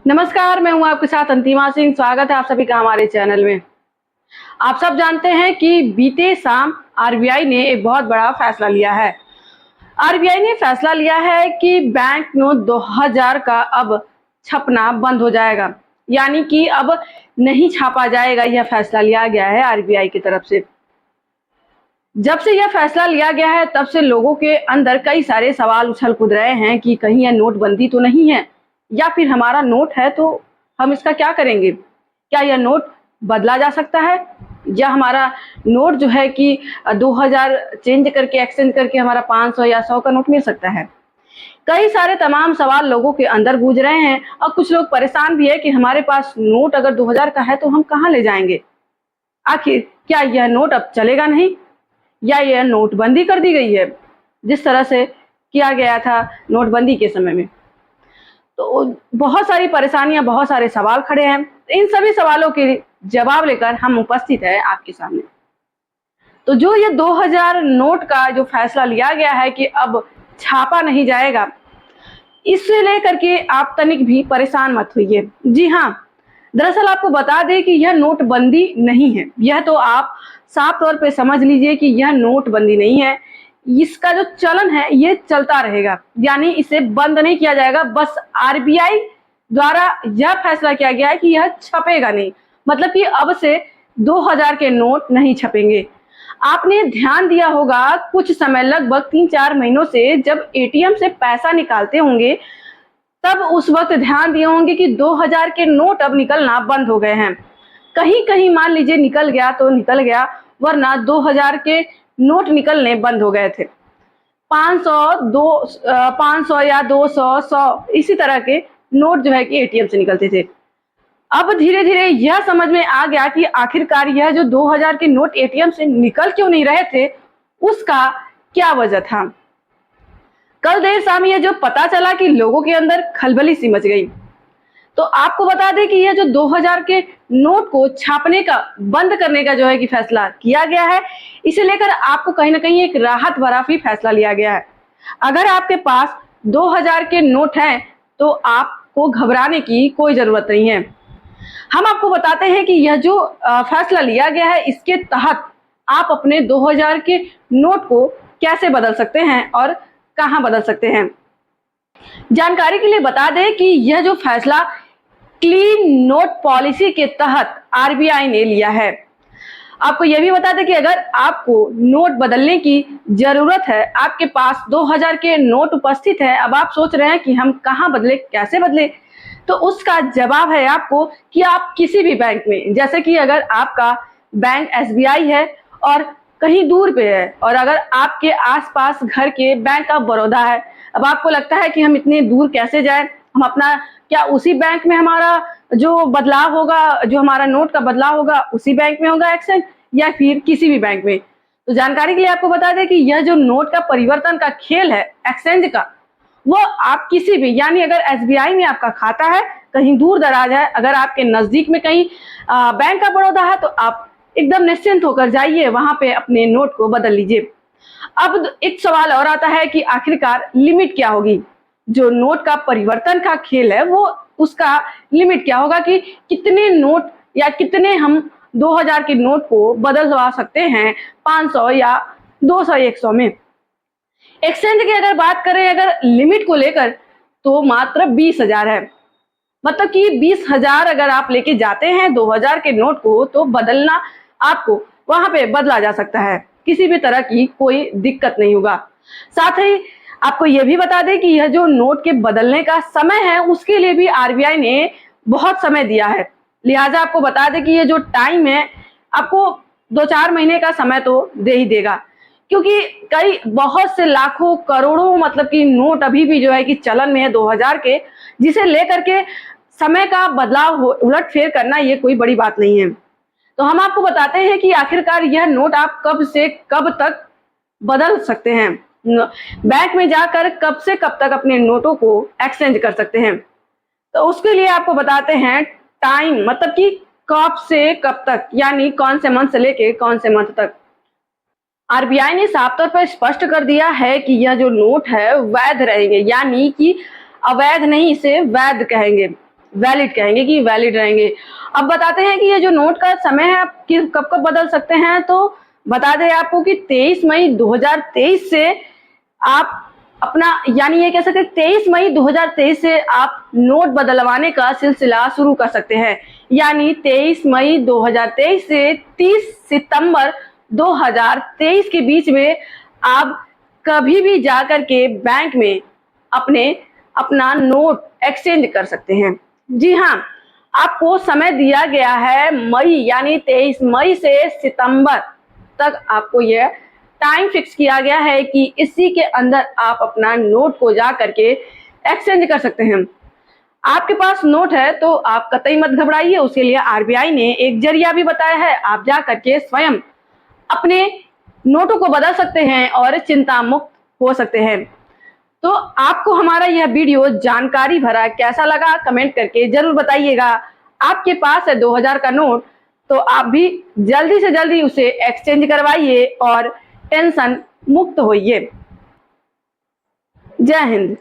नमस्कार, मैं हूं आपके साथ अंतिमा सिंह। स्वागत है आप सभी का हमारे चैनल में। आप सब जानते हैं कि बीते शाम आरबीआई ने एक बहुत बड़ा फैसला लिया है। आरबीआई ने फैसला लिया है कि बैंक नोट 2000 का अब छपना बंद हो जाएगा, यानी कि अब नहीं छापा जाएगा। यह फैसला लिया गया है आरबीआई की तरफ से। जब से यह फैसला लिया गया है तब से लोगों के अंदर कई सारे सवाल उछल कूद रहे हैं कि कहीं यह नोटबंदी तो नहीं है, या फिर हमारा नोट है तो हम इसका क्या करेंगे। क्या यह नोट बदला जा सकता है, या हमारा नोट जो है कि 2000 चेंज करके एक्सचेंज करके हमारा 500 या 100 का नोट मिल सकता है। कई सारे तमाम सवाल लोगों के अंदर गूंज रहे हैं और कुछ लोग परेशान भी है कि हमारे पास नोट अगर 2000 का है तो हम कहाँ ले जाएंगे। आखिर क्या यह नोट अब चलेगा नहीं, या यह नोटबंदी कर दी गई है जिस तरह से किया गया था नोटबंदी के समय में। तो बहुत सारी परेशानियां, बहुत सारे सवाल खड़े हैं। इन सभी सवालों के जवाब लेकर हम उपस्थित हैं आपके सामने। तो जो ये 2000 नोट का जो फैसला लिया गया है कि अब छापा नहीं जाएगा, इससे लेकर के आप तनिक भी परेशान मत होइए। जी हाँ, दरअसल आपको बता दें कि यह नोटबंदी नहीं है। यह तो आप साफ तौर पे समझ लीजिए कि यह नोटबंदी नहीं है। इसका जो चलन है ये चलता रहेगा, यानी इसे बंद नहीं किया जाएगा। बस आरबीआई द्वारा यह फैसला किया गया है कि यह छपेगा नहीं, मतलब कि अब से 2000 के नोट नहीं छपेंगे। आपने ध्यान दिया होगा कुछ समय, लगभग 3-4 महीनों से, जब एटीएम से पैसा निकालते होंगे तब उस वक्त ध्यान दिए होंगे कि 2000 के नोट अब निकलना बंद हो गए हैं। कहीं कहीं मान लीजिए निकल गया तो निकल गया, वरना 2000 के नोट निकलने बंद हो गए थे। 500 या 200, 100 इसी तरह के नोट जो है कि एटीएम से निकलते थे। अब धीरे धीरे यह समझ में आ गया कि आखिरकार यह जो 2000 के नोट एटीएम से निकल क्यों नहीं रहे थे, उसका क्या वजह था। कल देर शाम यह जो पता चला कि लोगों के अंदर खलबली सी मच गई। तो आपको बता दें कि यह जो 2000 के नोट को छापने का, बंद करने का जो है कि फैसला किया गया है, इसे लेकर आपको कहीं ना कहीं एक राहत भरा भी फैसला लिया गया है। अगर आपके पास 2000 के नोट हैं तो आपको घबराने की कोई जरूरत नहीं है। हम आपको बताते हैं कि यह जो फैसला लिया गया है, इसके तहत आप अपने 2000 के नोट को कैसे बदल सकते हैं और कहां बदल सकते हैं। जानकारी के लिए बता दें कि यह जो फैसला क्लीन नोट पॉलिसी के तहत आरबीआई ने लिया है। आपको यह भी बता दें कि अगर आपको नोट बदलने की जरूरत है, आपके पास 2000 के नोट उपस्थित है, अब आप सोच रहे हैं कि हम कहां बदले, कैसे बदले, तो उसका जवाब है आपको कि आप किसी भी बैंक में, जैसे कि अगर आपका बैंक एसबीआई है और कहीं दूर पे है, और अगर आपके आसपास घर के बैंक ऑफ बड़ौदा है, अब आपको लगता है कि हम इतने दूर कैसे जाएं, हम अपना क्या उसी बैंक में हमारा जो बदलाव होगा, जो हमारा नोट का बदलाव होगा उसी बैंक में होगा एक्सचेंज, या फिर किसी भी बैंक में। तो जानकारी के लिए आपको बता दें कि यह जो नोट का परिवर्तन का खेल है एक्सचेंज का, वो आप किसी भी, यानी अगर एसबीआई में आपका खाता है, कहीं दूर दराज है, अगर आपके नजदीक में कहीं बैंक ऑफ बड़ौदा है, तो आप एकदम निश्चिंत होकर जाइए, वहां पे अपने नोट को बदल लीजिए। अब एक सवाल और आता है कि आखिरकार लिमिट क्या होगी। जो नोट का परिवर्तन का खेल है वो, उसका लिमिट क्या होगा कि कितने नोट या कितने हम 2000 के नोट को बदलवा सकते हैं 500 या 200, 100 में। एक्सचेंज की अगर बात करें अगर लिमिट को लेकर, तो मात्र 20,000 है। मतलब कि 20,000 अगर आप लेके जाते हैं 2000 के नोट को, तो बदलना आपको वहां पे बदला जा सकता है, किसी भी तरह की कोई दिक्कत नहीं होगा। साथ ही आपको यह भी बता दें कि यह जो नोट के बदलने का समय है, उसके लिए भी आरबीआई ने बहुत समय दिया है। लिहाजा आपको बता दें कि ये जो टाइम है, आपको 2-4 महीने का समय तो दे ही देगा, क्योंकि कई बहुत से लाखों करोड़ों मतलब कि नोट अभी भी जो है कि चलन में है 2000 के, जिसे लेकर के समय का बदलाव उलट फेर करना ये कोई बड़ी बात नहीं है। तो हम आपको बताते हैं कि आखिरकार यह नोट आप कब से कब तक बदल सकते हैं, बैंक में जाकर कब से कब तक अपने नोटों को एक्सचेंज कर सकते हैं। तो उसके लिए आपको बताते हैं टाइम, मतलब कि कब से कब तक, यानी कौन से मंथ से लेके कौन से मंथ तक। आरबीआई ने साफ तौर पर स्पष्ट कर दिया है कि यह जो नोट है वैध रहेंगे, यानी कि अवैध नहीं, इसे वैध कहेंगे। वैलिड कहेंगे कि वैलिड रहेंगे। अब बताते हैं कि ये जो नोट का समय है आप कब कब बदल सकते हैं। तो बता दें आपको कि 23 मई 2023 से आप अपना यानी ये कह सकते हैं 23 मई 2023 से आप नोट बदलवाने का सिलसिला शुरू कर सकते हैं। यानी 23 मई 2023 से 30 सितंबर 2023 के बीच में आप कभी भी जाकर के बैंक में अपना नोट एक्सचेंज कर सकते हैं। जी हाँ, आपको समय दिया गया है मई यानी 23 मई से सितंबर तक आपको यह टाइम फिक्स किया गया है कि इसी के अंदर आप अपना नोट को जा करके एक्सचेंज कर सकते हैं। आपके पास नोट है तो आप कतई मत घबराइए, उसके लिए आरबीआई ने एक जरिया भी बताया है। आप जा करके स्वयं अपने नोटों को बदल सकते हैं और चिंता मुक्त हो सकते हैं। तो आपको हमारा यह वीडियो जानकारी भरा कैसा लगा कमेंट करके जरूर बताइएगा। आपके पास है 2000 का नोट तो आप भी जल्दी से जल्दी उसे एक्सचेंज करवाइए और टेंशन मुक्त होइए। जय हिंद।